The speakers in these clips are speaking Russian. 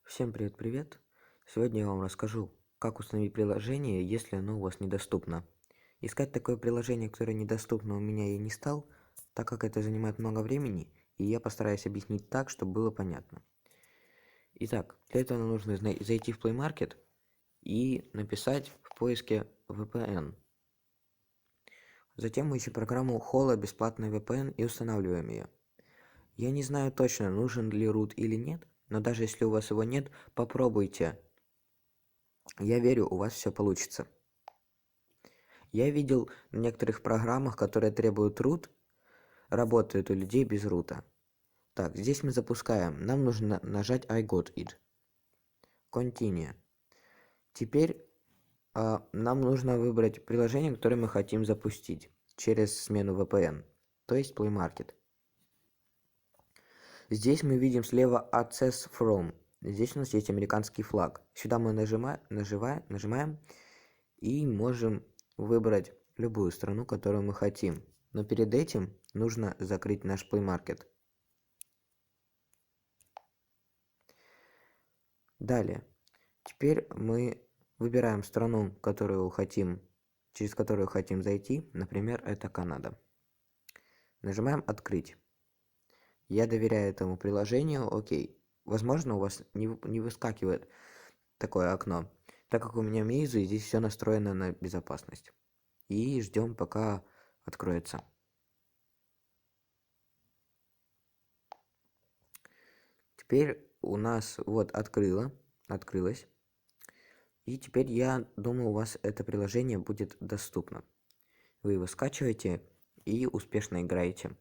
Всем привет! Сегодня я вам расскажу, как установить приложение, если оно у вас недоступно. Искать такое приложение, которое недоступно, у меня я не стал, так как это занимает много времени, и я постараюсь объяснить так, чтобы было понятно. Итак, для этого нам нужно зайти в Play Market и написать в поиске VPN. Затем мы ищем программу Hola бесплатный VPN и устанавливаем ее. Я не знаю точно, нужен ли root или нет, но даже если у вас его нет, попробуйте. Я верю, у вас все получится. Я видел на некоторых программах, которые требуют root, работают у людей без рута. Так, здесь мы запускаем. Нам нужно нажать I got it. Continue. Теперь нам нужно выбрать приложение, которое мы хотим запустить через смену VPN, то есть Play Market. Здесь мы видим слева Access From. Здесь у нас есть американский флаг. Сюда мы нажимаем и можем выбрать любую страну, которую мы хотим. Но перед этим нужно закрыть наш Play Market. Далее. Теперь мы выбираем страну, через которую хотим зайти. Например, это Канада. Нажимаем «Открыть». Я доверяю этому приложению. Окей. Возможно, у вас не выскакивает такое окно, так как у меня Meizu, и здесь все настроено на безопасность. И ждем, пока откроется. Теперь у нас вот открылось. И теперь я думаю, у вас это приложение будет доступно. Вы его скачиваете и успешно играете.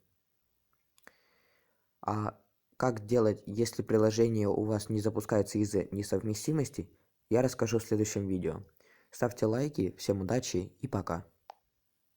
А как делать, если приложение у вас не запускается из-за несовместимости, я расскажу в следующем видео. Ставьте лайки, всем удачи и пока.